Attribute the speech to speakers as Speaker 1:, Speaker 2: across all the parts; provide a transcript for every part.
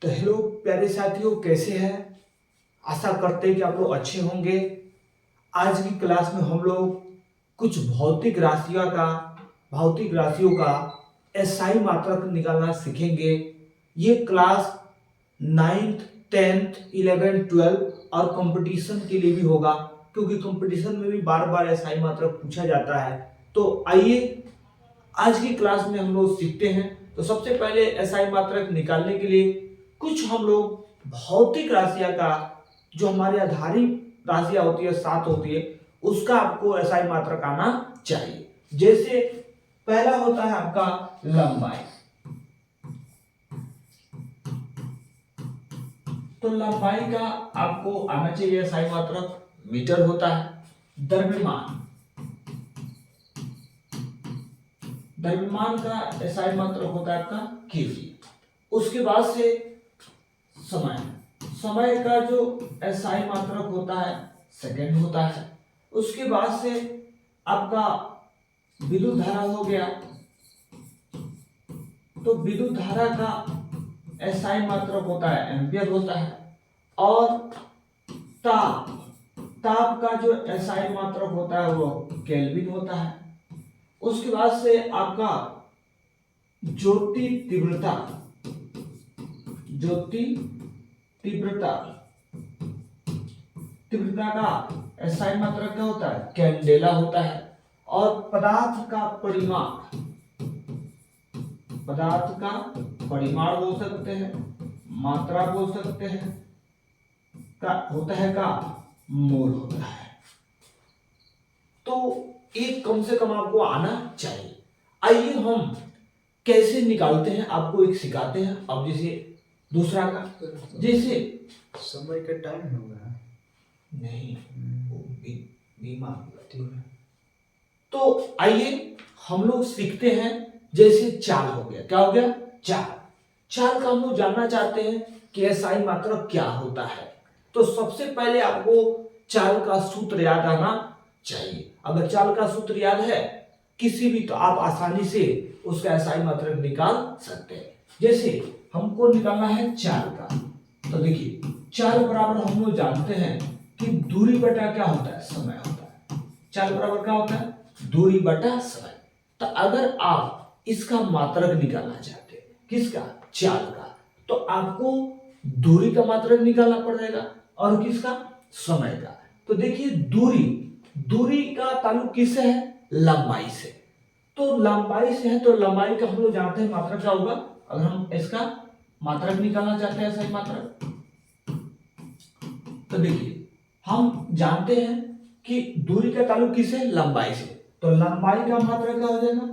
Speaker 1: तो हेलो प्यारे साथियों, कैसे हैं? आशा करते हैं कि आप लोग अच्छे होंगे। आज की क्लास में हम लोग कुछ भौतिक राशियों का एसआई मात्रक निकालना सीखेंगे। ये क्लास 9th 10th 11th 12 और कंपटीशन के लिए भी होगा, क्योंकि कंपटीशन में भी बार बार एसआई मात्रक पूछा जाता है। तो आइए आज की क्लास में हम लोग सीखते हैं। तो सबसे पहले एसआई मात्रक निकालने के लिए कुछ हम लोग भौतिक राशियां का, जो हमारी आधारित राशियां होती है, सात होती है, उसका आपको एसआई मात्रक आना चाहिए। जैसे पहला होता है आपका लंबाई। तो लंबाई का आपको आना चाहिए एसआई मात्रक, मीटर होता है। द्रव्यमान का एसआई मात्रक होता है आपका केजी। उसके बाद से समय समय का जो एसआई मात्रक होता है सेकंड होता है। उसके बाद से आपका विद्युत धारा हो गया, तो विद्युत धारा का एसआई मात्रक होता है एम्पियर होता है। और ताप ताप का जो एसआई मात्रक होता है वो केल्विन होता है। उसके बाद से आपका ज्योति तीव्रता तीव्रता तीव्रता का एसआई मात्रक क्या होता है? कैंडेला होता है। और पदार्थ का परिमाण बोल सकते हैं, मात्रा बोल सकते हैं, का होता है का मोल होता है। तो एक कम से कम आपको आना चाहिए। आइए हम कैसे निकालते हैं आपको एक सिखाते हैं। अब जैसे दूसरा का, जैसे
Speaker 2: समय का टाइम होगा
Speaker 1: नहीं, वो बीमा। तो आइए हम लोग सीखते हैं। जैसे चाल हो गया, क्या हो गया? चाल का हम लोग जानना चाहते हैं कि एसआई मात्रक क्या होता है। तो सबसे पहले आपको चाल का सूत्र याद आना चाहिए। अगर चाल का सूत्र याद है किसी भी, तो आप आसानी से उसका एसआई मात्रक निकाल सकते हैं। जैसे हमको निकालना है चाल का, तो देखिए चाल बराबर हम लोग जानते हैं कि दूरी बटा क्या होता है? समय होता है। चाल बराबर क्या होता है? दूरी बटा समय। तो अगर आप इसका मात्रक निकालना चाहते हैं, किसका? चाल का, तो आपको दूरी का मात्रक निकालना पड़ेगा और किसका? समय का। तो देखिए दूरी का ताल्लुक किससे है? लंबाई से। तो लंबाई से है, तो लंबाई का हम लोग जानते हैं मात्रक क्या होगा। अगर हम इसका मात्रक निकालना चाहते हैं, सही मात्रक, तो देखिए हम जानते हैं कि दूरी का ताल्लुक किससे? लंबाई से। तो लंबाई का मात्रक क्या हो जाएगा?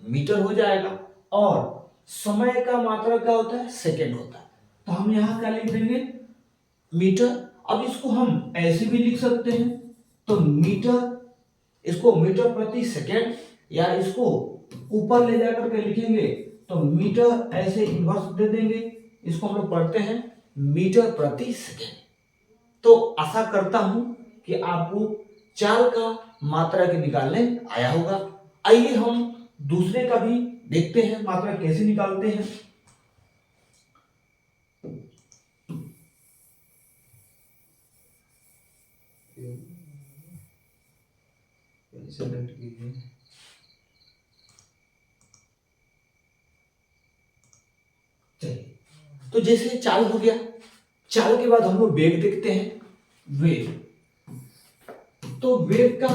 Speaker 1: मीटर हो जाएगा। और समय का मात्रक क्या होता है? सेकंड होता है। तो हम यहां क्या लिख देंगे? मीटर। अब इसको हम ऐसे भी लिख सकते हैं, तो इसको मीटर प्रति सेकंड, या इसको ऊपर ले जाकर के लिखेंगे तो मीटर, ऐसे इन्वर्स दे देंगे। इसको हम लोग पढ़ते हैं मीटर प्रति सेकंड। तो आशा करता हूं कि आपको चाल का मात्रक निकालने आया होगा। आइए हम दूसरे का भी देखते हैं मात्रक कैसे निकालते हैं।
Speaker 2: सेलेक्ट कीजिए।
Speaker 1: चलिए, तो जैसे चाल हो गया, चाल के बाद हम लोग वेग देखते हैं। वेग, तो वेग का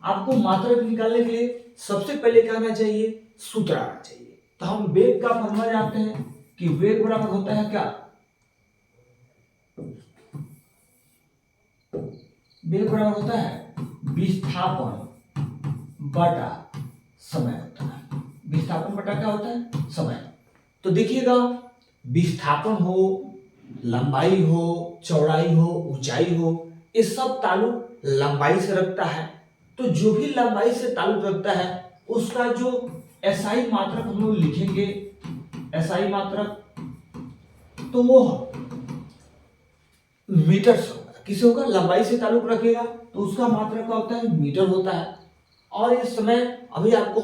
Speaker 1: आपको मात्रक निकालने के लिए सबसे पहले क्या आना चाहिए? सूत्र आना चाहिए। तो हम वेग का फॉर्मूला जानते हैं कि वेग बराबर होता है क्या? वेग बराबर होता है विस्थापन बटा समय होता है। विस्थापन बटा क्या होता है? समय। तो देखिएगा, विस्थापन हो, लंबाई हो, चौड़ाई हो, ऊंचाई हो, ये सब ताल्लुक लंबाई से रखता है। तो जो भी लंबाई से ताल्लुक रखता है उसका जो एसआई मात्रक हम लोग लिखेंगे, एसआई मात्रक, तो वो मीटर से होगा। किसे होगा? लंबाई से ताल्लुक रखेगा तो उसका मात्रक क्या होता है? मीटर होता है। और इस समय अभी आपको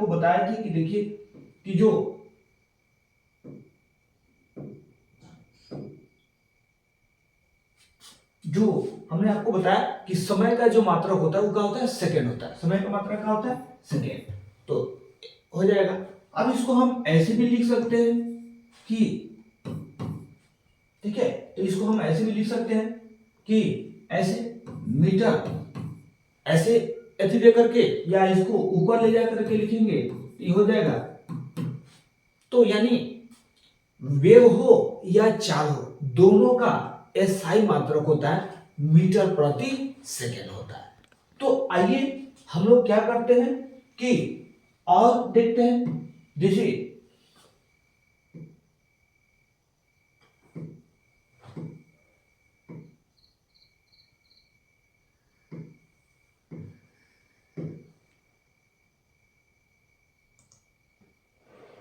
Speaker 1: बताए थे कि देखिए कि जो जो हमने आपको बताया कि समय का जो मात्रक होता है वो क्या होता है, सेकेंड होता है। समय का मात्रक क्या होता है, सेकेंड। तो हो जाएगा। अब इसको हम ऐसे भी लिख सकते हैं कि, ठीक है, तो इसको हम ऐसे भी लिख सकते हैं कि ऐसे मीटर, ऐसे ऐसे दे करके, या इसको ऊपर ले जा करके लिखेंगे तो ये हो जाएगा। तो यानी वेव हो या चाल हो, दोनों का एसआई मात्रक होता है मीटर प्रति सेकेंड होता है। तो आइए हम लोग क्या करते हैं कि और देखते हैं। जैसे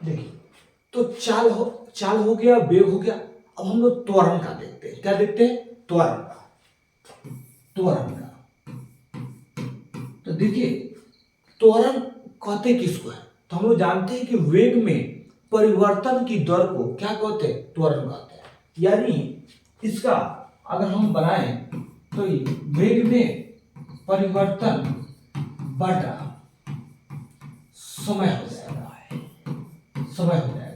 Speaker 1: देखिए, तो चाल हो गया, वेग हो गया। अब हम लोग त्वरण का देखते हैं। क्या देखते हैं, त्वरण का। त्वरण का तो देखिए, त्वरण कहते किसको है, तो हम लोग जानते हैं कि वेग में परिवर्तन की दर को क्या कहते हैं, त्वरण कहते हैं। यानी इसका अगर हम बनाएं तो वेग में परिवर्तन बटा समय हो जाएगा, समय हो जाएगा।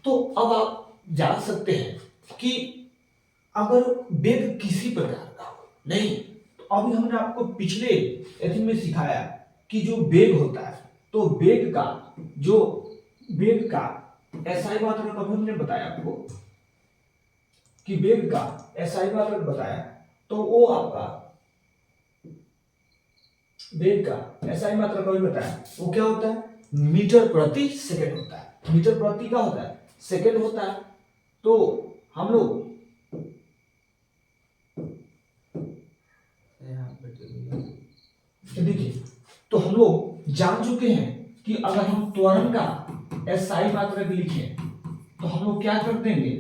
Speaker 1: तो अब आप जान सकते हैं कि अगर वेग किसी प्रकार का हो, नहीं तो अभी हमने आपको पिछले एथी में सिखाया कि जो वेग होता है, तो वेग का एसआई मात्रक कभी हमने बताया आपको कि वेग का एसआई मात्रक बताया, तो वो आपका वेग का एसआई मात्रक कभी बताया, वो क्या होता है, मीटर प्रति सेकंड होता है। मीटर प्रति क्या होता है, सेकंड होता है। तो हम लोग देखिए, तो हम लोग जान चुके हैं कि अगर हम त्वरण का एसआई मात्रक लिखें तो हम लोग क्या कर देंगे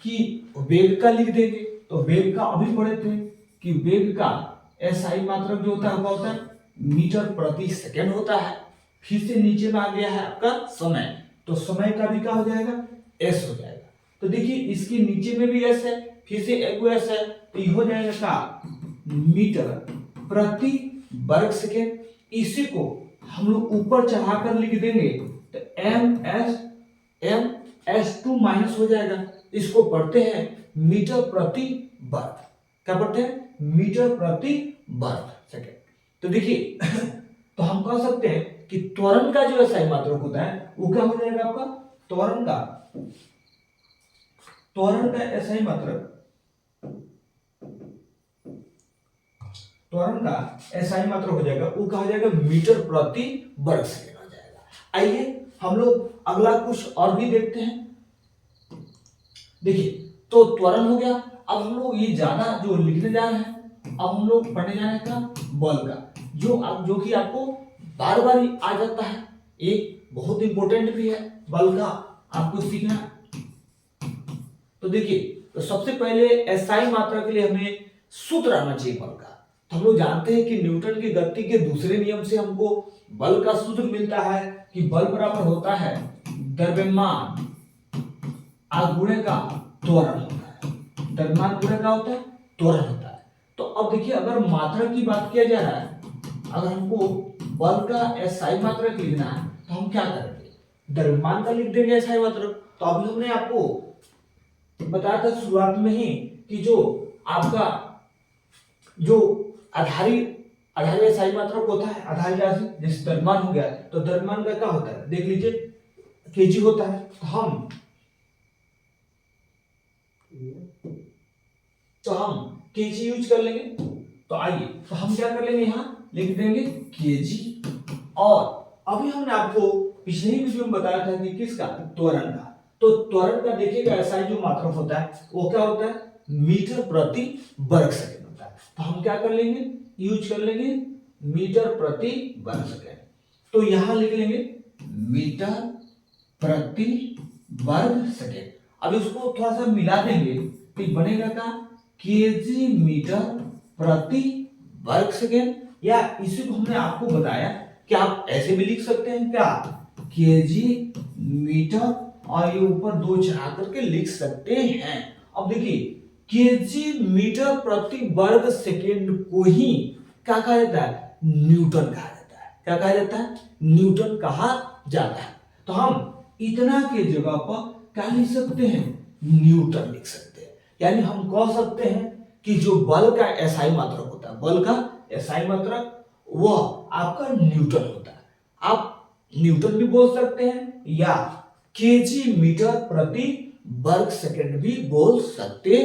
Speaker 1: कि वेग का लिख देंगे। तो वेग का अभी पढ़े थे कि वेग का एसआई मात्रक जो होता है वो होता है मीटर प्रति सेकंड होता है। फिर से नीचे में आ गया है आपका समय, तो समय का भी क्या हो जाएगा, एस हो जाएगा। तो देखिए इसके नीचे में भी एस है, फिर से एक एस है, तो ये हो जाएगा का मीटर प्रति वर्ग सेकेंड। इसी को हम लोग ऊपर चढ़ाकर लिख देंगे तो एम एस टू माइनस हो जाएगा। इसको पढ़ते हैं मीटर प्रति वर्ग। क्या पढ़ते हैं, मीटर प्रति वर्ग सेकेंड। तो देखिए तो हम कह सकते हैं कि त्वरण का जो एसआई मात्रक होता है वो क्या हो जाएगा आपका, त्वरण का एसआई मात्रक, त्वरण का एसआई मात्रक हो जाएगा, वो क्या हो जाएगा, मीटर प्रति वर्ग सेकंड हो जाएगा। आइए हम लोग अगला कुछ और भी देखते हैं। देखिए, तो त्वरण हो गया। अब हम लोग ये ज्यादा जो लिखने जा रहे हैं, अब हम लोग पढ़ने जा रहे हैं बल का, जो कि आपको बार बार आ जाता है, एक बहुत इंपॉर्टेंट भी है बल का आपको सीखना। तो देखिए, तो सबसे पहले एसआई मात्रा के लिए हमें सूत्र आना चाहिए बल का। तो हम लोग जानते हैं कि न्यूटन की गति के दूसरे नियम से हमको बल का सूत्र मिलता है कि बल बराबर होता है द्रव्यमान गुणे का त्वरण होता है। द्रव्यमान गुणे का होता है, त्वरण होता है। तो अब देखिए, अगर मात्रा की बात किया जा रहा है, अगर हमको बल का एसआई मात्रक लिखना है तो हम क्या करेंगे, द्रव्यमान का लिख देंगे एसआई मात्रक। तो अभी हमने आपको बताया था शुरुआत में ही कि जो आपका जो आधारी एसआई मात्रक होता है, आधारी राशि, जैसे द्रव्यमान हो गया, तो द्रव्यमान का क्या होता है, देख लीजिए केजी होता है। तो हम केजी यूज कर लेंगे। तो आइए, तो हम क्या कर लेंगे, यहाँ लिख देंगे केजी। और अभी हमने आपको पिछले ही वीडियो में बताया था कि किसका, त्वरण का। तो त्वरण का देखिएगा एसआई जो मात्रक होता है वो क्या होता है, मीटर प्रति वर्ग सेकंड होता है। तो हम क्या कर लेंगे, यूज कर लेंगे मीटर प्रति वर्ग सेकंड। तो यहां लिख लेंगे मीटर प्रति वर्ग सेकंड। अब इसको थोड़ा सा मिला देंगे तो बनेगा क्या, केजी मीटर प्रति वर्ग सेकंड। या इसी को हमने आपको बताया कि आप ऐसे भी लिख सकते हैं क्या, केजी मीटर, और ये ऊपर दो चढ़ा करके लिख सकते हैं। अब देखिए, केजी मीटर प्रति वर्ग सेकेंड को ही क्या कहा जाता है, न्यूटन कहा जाता है। क्या कहा जाता है, न्यूटन कहा जाता है। तो हम इतना के जगह पर क्या लिख सकते हैं, न्यूटन लिख सकते हैं। यानी हम कह सकते हैं कि जो बल का एसआई मात्रक होता है, बल का एसआई मात्रक वह आपका न्यूटन होता है। आप न्यूटन भी बोल सकते हैं या केजी मीटर प्रति वर्ग सेकंड भी बोल सकते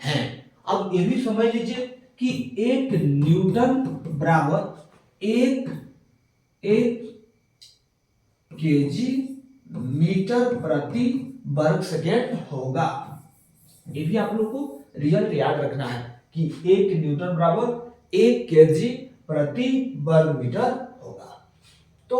Speaker 1: हैं। अब ये भी समझ लीजिए कि एक न्यूटन बराबर एक केजी मीटर प्रति वर्ग सेकेंड होगा। ये भी आप लोग को रिजल्ट याद रखना है कि एक न्यूटन बराबर एक केजी प्रति वर्ग मीटर होगा। तो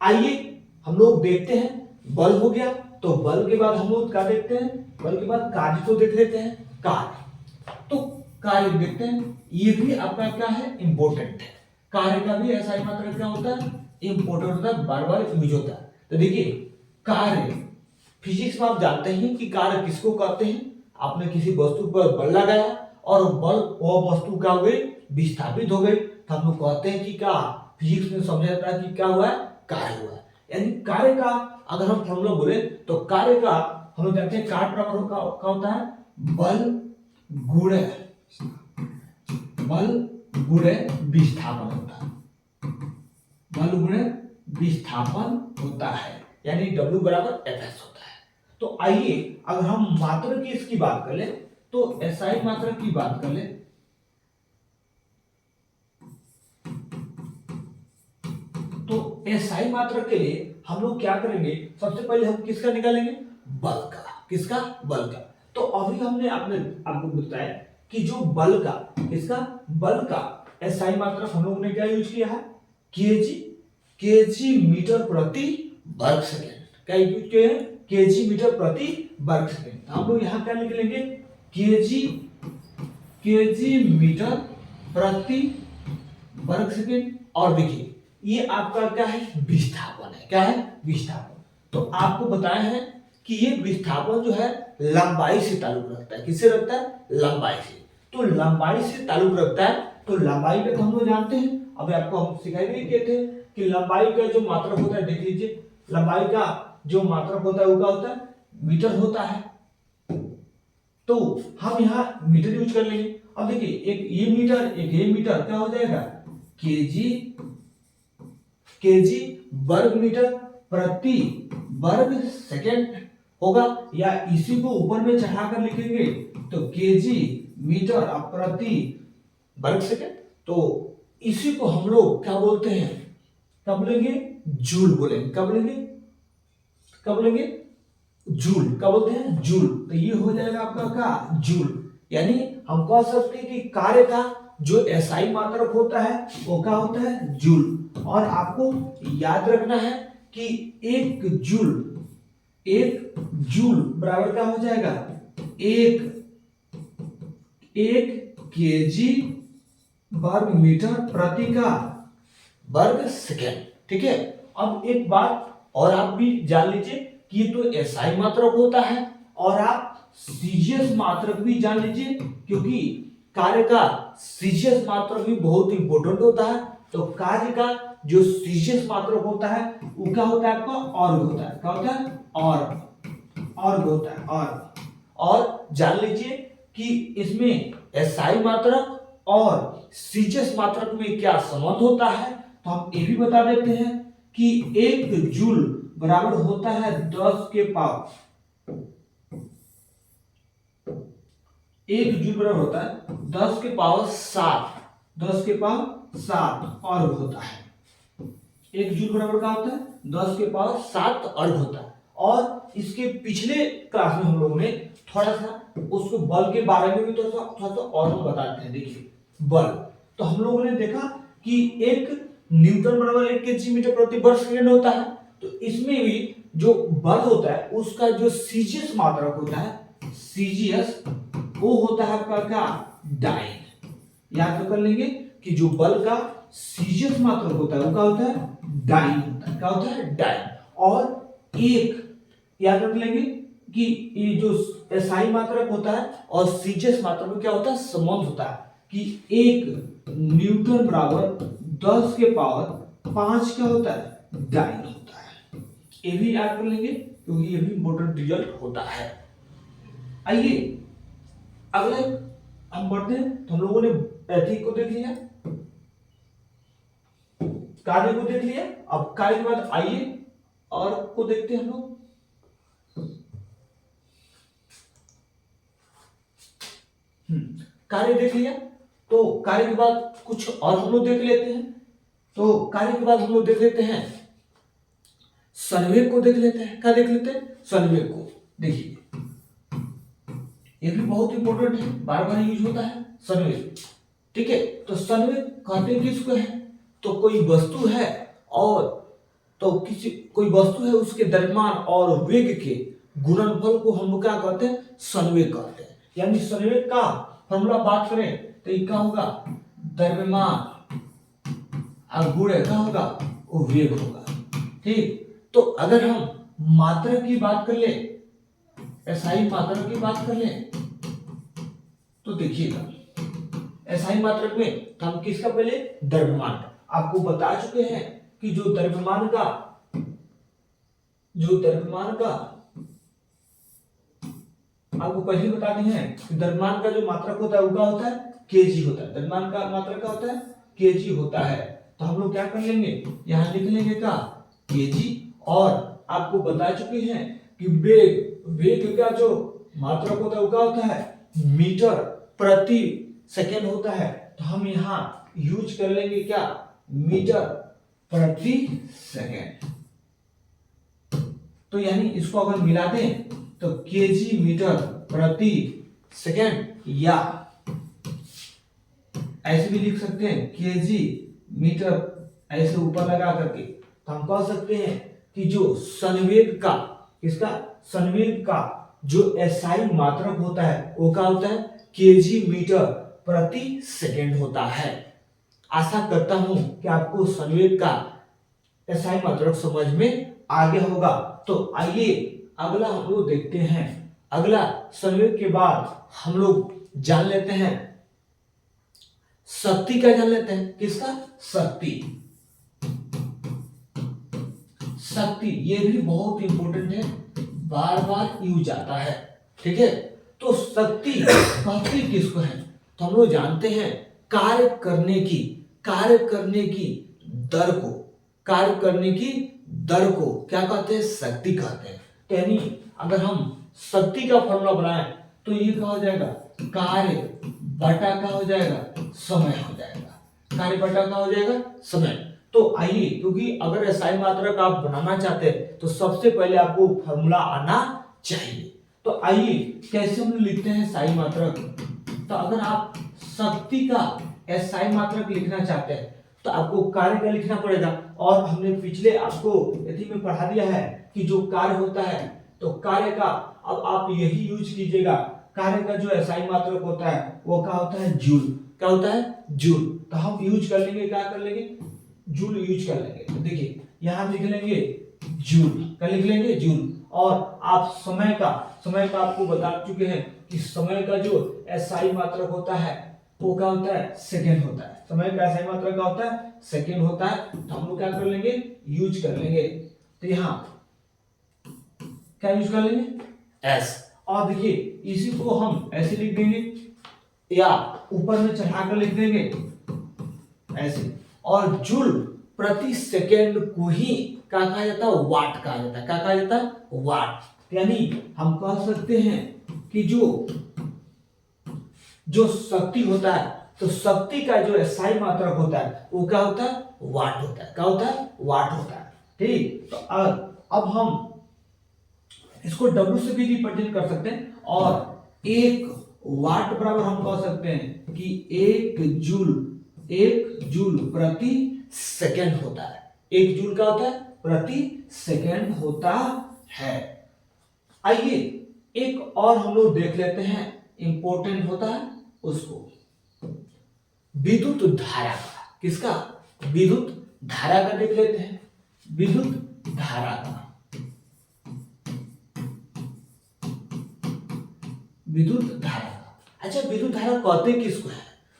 Speaker 1: आइए हम लोग देखते हैं, बल हो गया तो बल के बाद हम लोग क्या देखते हैं, बल के बाद कार्य को देख लेते हैं। कार्य, तो कार्य देखते हैं, ये भी आपका क्या है, इंपॉर्टेंट है। कार्य का भी ऐसा ही मात्रा क्या होता है, इंपॉर्टेंट होता है, बार बार यूज होता है। तो देखिए कार्य, फिजिक्स में आप जानते हैं कि कार्य किसको कहते हैं। आपने किसी वस्तु पर बल लगाया और बल वह वस्तु क्या हो गई, विस्थापित हो गई, तो हम लोग कहते हैं कि क्या, फिजिक्स में समझा जाता है कि क्या हुआ है, कार्य हुआ है। यानी कार्य का अगर हम फॉर्मूला बोले तो कार्य का हम लोग जानते हैं, कार्य बराबर क्या होता है, बल गुणे विस्थापन होता है। बल गुणे विस्थापन होता है, यानी W बराबर Fs होता है। तो आइए अगर हम मात्रक की इसकी बात कर ले तो SI मात्रक की बात कर ले तो SI मात्रक के लिए हम लोग क्या करेंगे, सबसे पहले हम किसका निकालेंगे, बल का। किसका, बल का। तो अभी हमने आपको बताया कि जो बल का, किसका, बल का SI मात्रक हम लोगों ने क्या यूज किया है, केजी मीटर प्रति वर्ग सेकेंड। क्या यूज किया है, केजी मीटर प्रति वर्ग सेकेंड। हम लोग यहाँ क्या लिख लेंगे, केजी मीटर प्रति वर्ग सेकेंड। और देखिए ये आपका क्या है, विस्थापन है। क्या है, विस्थापन। तो आपको बताया है कि ये विस्थापन जो है लंबाई से ताल्लुक रखता है। किससे रखता है, लंबाई से। तो लंबाई से ताल्लुक रखता है, तो लंबाई का तो हम लोग जानते हैं, अभी आपको हम सिखाई भी किए थे कि लंबाई का जो मात्रक होता है, देख लीजिए लंबाई का जो मात्रक होता है वो क्या होता है, मीटर होता है। तो हम यहाँ मीटर यूज कर लेंगे। अब देखिए एक ये मीटर, एक ये मीटर, क्या हो जाएगा, केजी वर्ग मीटर प्रति वर्ग सेकेंड होगा, या इसी को ऊपर में चढ़ाकर लिखेंगे तो केजी मीटर प्रति वर्ग सेकेंड। तो इसी को हम लोग क्या बोलते हैं, क्या बोलेंगे, जूल बोलेंगे। क्या बोलेंगे, क्या बोलेंगे, जूल। क्या बोलते हैं, जूल। तो ये हो जाएगा आपका क्या, जूल। यानी हम कह सकते हैं कि कार्य का जो एसआई मात्रक होता है वो क्या होता है, जूल। और आपको याद रखना है कि एक जूल बराबर क्या हो जाएगा, एक केजी वर्ग मीटर प्रति का वर्ग सेकेंड। ठीक है। अब एक बात और आप भी जान लीजिए कि ये तो एसआई मात्रक होता है, और आप सीजीएस मात्रक भी जान लीजिए, क्योंकि कार्य का सीजीएस मात्रक भी बहुत इंपॉर्टेंट होता है। तो कार्य का जो सीजीएस मात्रक होता है वो क्या होता है, आपका ऑर्ग होता है। क्या होता है, ऑर्ग होता है। और जान लीजिए कि इसमें एसआई मात्रक और सीजीएस मात्रक में क्या संबंध होता है। तो हम ये भी बता देते हैं कि एक जूल बराबर होता है 10 के पावर, एक जूल बराबर होता है 10 के पावर 7, 10 के पावर 7 अर्घ होता है। एक जूल बराबर क्या होता है, 10 के पावर 7 अर्घ होता है। और इसके पिछले क्लास में हम लोगों ने थोड़ा सा उसको बल के बारे में भी थोड़ा सा और हम बताते हैं। देखिए बल, तो हम लोगों ने देखा कि एक न्यूटन बराबर 1 केजी मीटर प्रति वर्ग सेकंड होता है। तो इसमें भी जो बल होता है उसका जो सीजीएस मात्रक होता है, सीजीएस, वो होता है आपका क्या, डाइन। याद कर लेंगे कि जो बल का सीजीएस मात्रक होता है वो क्या होता है, डाइन होता है। क्या होता है, डाइन। और एक याद रख लेंगे कि ये जो एसआई मात्रक होता है और सीजीएस मात्रक में क्या होता है, संबंध होता है कि 1 न्यूटन बराबर 10 के पावर 5 क्या होता है, डाइन होता है। ये भी याद कर लेंगे क्योंकि ये भी इंपॉर्टेंट रिजल्ट होता है। आइए अगले हम बढ़ते हैं। तो हम लोगों ने एथिक को देख लिया, कार्य को देख लिया। अब कार्य के बाद आइए और को देखते हैं हम लोग। कार्य देख लिया, तो कार्य के बाद कुछ और हम लोग देख लेते हैं। तो कार्य के बाद हम लोग देख लेते हैं संवेग को देख लेते हैं। क्या देख लेते हैं, संवेग को। देखिए ये भी बहुत इंपॉर्टेंट है, बार बार यूज होता है संवेग। ठीक है, तो संवेग कहते हैं किसको है, तो कोई वस्तु है और तो कोई वस्तु है उसके द्रव्यमान और वेग के गुणनफल को हम लोग क्या कहते हैं, संवेग कहते हैं। यानी संवेग का फॉर्मूला बात करें तो ये क्या होगा, द्रव्यमान और गुणे क्या होगा, वो वेग होगा। ठीक, तो अगर हम मात्रा की बात कर ले, एसआई मात्रा की बात कर ले, तो देखिएगा एसआई मात्रक में तो हम किसका पहले, द्रव्यमान। आपको बता चुके हैं कि जो द्रव्यमान का आपको पहले बता दिए हैं कि द्रव्यमान का जो मात्रक होता है वो क्या होता है, केजी होता है। द्रव्यमान का मात्रक क्या होता है, केजी होता है। तो हम लोग क्या कर लेंगे, यहां लिख लेंगे का केजी। और आपको बता चुके हैं कि वेग का जो मात्रक होता है वो क्या होता है, मीटर प्रति सेकेंड होता है। तो हम यहाँ यूज कर लेंगे क्या, मीटर प्रति सेकेंड। तो यानी इसको अगर मिला दें तो केजी मीटर प्रति सेकेंड, या ऐसे भी लिख सकते हैं केजी मीटर, ऐसे ऊपर लगा करके। तो हम कह सकते हैं कि जो संवेग का, इसका संवेग का जो एसआई मात्रक होता है वो क्या होता है, केजी मीटर प्रति सेकेंड होता है। आशा करता हूं कि आपको संवेग का एसआई मात्रक समझ में आ गया होगा। तो आइए अगला हम लोग देखते हैं। अगला संवेग के बाद हम लोग जान लेते हैं शक्ति का, जान लेते हैं किसका, शक्ति। शक्ति ये भी बहुत इंपॉर्टेंट है, बार बार यूज आता है। ठीक है, तो शक्ति कहते किसको है, तो हम लोग जानते हैं कार्य करने की दर को क्या कहते हैं, शक्ति कहते हैं। यानी अगर हम शक्ति का फॉर्मूला बनाएं तो ये क्या हो जाएगा, कार्य बटा क्या हो जाएगा, समय हो जाएगा। कार्य बटा क्या हो जाएगा, समय। तो आइए, क्योंकि अगर एसआई मात्रक आप बनाना चाहते हैं तो सबसे पहले आपको फॉर्मूला आना चाहिए। तो आइए कैसे हम लिखते हैं एसआई मात्रक। तो अगर आप शक्ति का एसआई मात्रक लिखना चाहते हैं तो आपको कार्य का लिखना पड़ेगा। और हमने पिछले आपको यदि में पढ़ा दिया है कि जो कार्य होता है, तो कार्य का अब आप यही यूज कीजिएगा। कार्य का जो एसआई मात्रक होता है वो क्या होता है, जूल। क्या होता है, जूल। तो हम यूज कर लेंगे, क्या कर लेंगे, जूल यूज कर लेंगे। तो देखिए यहां लिख लेंगे जूल, क्या लिख लेंगे, जूल। और आप समय का आपको बता चुके हैं कि समय का जो एसआई मात्रक होता है वो क्या होता है, सेकेंड होता है। समय का एसआई मात्रक क्या होता है, सेकेंड होता है। तो हम लोग क्या कर लेंगे, यूज कर लेंगे। तो यहां क्या यूज कर लेंगे, एस। और देखिए इसी को हम ऐसे लिख देंगे या ऊपर में चढ़ाकर लिख देंगे ऐसे। और जूल प्रति सेकेंड को ही क्या कहा जाता है, वाट कहा जाता है। क्या कहा जाता है, वाट। यानी हम कह सकते हैं कि जो शक्ति होता है, तो शक्ति का जो एसआई मात्रक होता है वो क्या होता है, वाट होता है। क्या होता है, वाट होता है। ठीक, तो अब हम इसको W से भी रिप्रेजेंट कर सकते हैं। और एक वाट बराबर हम कह सकते हैं कि एक जूल प्रति सेकेंड होता है। एक जूल का होता है, प्रति सेकेंड होता है। आइए एक और हम लोग देख लेते हैं, इंपॉर्टेंट होता है उसको, विद्युत धारा का। किसका, विद्युत धारा का देख लेते हैं। विद्युत धारा का विद्युत धारा का। अच्छा, विद्युत धारा कहते किसको है?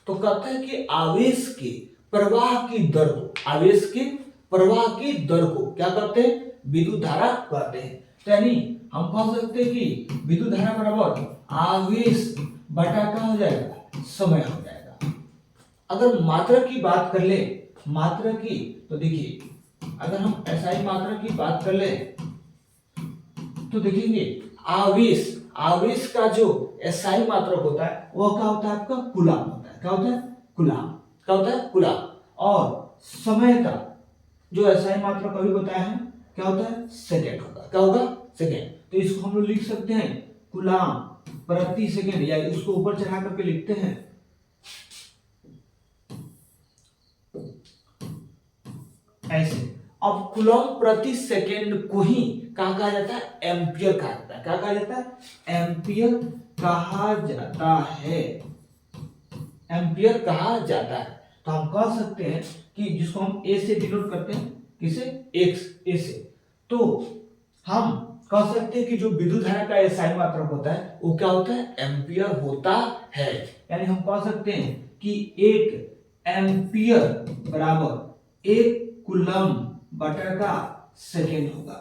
Speaker 1: तो कहता है कि आवेश के प्रवाह की दर को, आवेश के प्रवाह की दर को क्या कहते हैं? विद्युत धारा कहते हैं। यानी हम कह सकते हैं कि विद्युत धारा बराबर आवेश बटा क्या हो जाएगा? समय हो जाएगा। अगर मात्रा की बात कर ले, मात्रा की, तो देखिए अगर हम SI मात्रा की बात कर ले तो देखेंगे आवेश, आवेश का जो SI मात्रक होता है वह क्या होता है? आपका कूलाम होता है। क्या होता है? कूलाम। क्या होता है? कूलाम। और समय का जो SI मात्रक अभी बताया है क्या होता है? सेकेंड होगा। क्या होगा? सेकेंड। तो इसको हम लोग लिख सकते हैं कूलाम प्रति सेकेंड, या इसको ऊपर चढ़ा करके लिखते हैं ऐसे। अब कूलम प्रति सेकेंड को ही कहा जाता है? एम्पियर कहा जाता है। क्या कहा जाता है? एम्पियर कहा जाता है। एम्पियर कहा जाता है। तो हम कह सकते हैं कि जिसको हम ए से डिनोट करते हैं, किसे? एक्स, ए से। तो हम कह सकते हैं कि जो विद्युत धारा का SI मात्रक होता है वो क्या होता है? एम्पियर होता है। यानी हम कह सकते हैं कि 1 एम्पियर बराबर 1 कूलम बटा का सेकेंड होगा।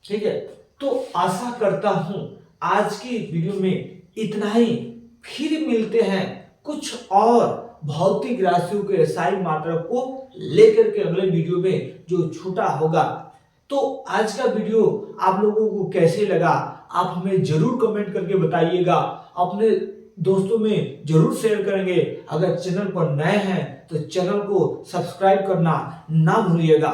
Speaker 1: ठीक है, तो आशा करता हूं आज की वीडियो में इतना ही। फिर मिलते हैं कुछ और भौतिक राशियों के SI मात्रक को लेकर के अगले वीडियो में जो छोटा होगा। तो आज का वीडियो आप लोगों को कैसे लगा आप हमें जरूर कमेंट करके बताइएगा। अपने दोस्तों में जरूर शेयर करेंगे। अगर चैनल पर नए हैं तो चैनल को सब्सक्राइब करना ना भूलिएगा।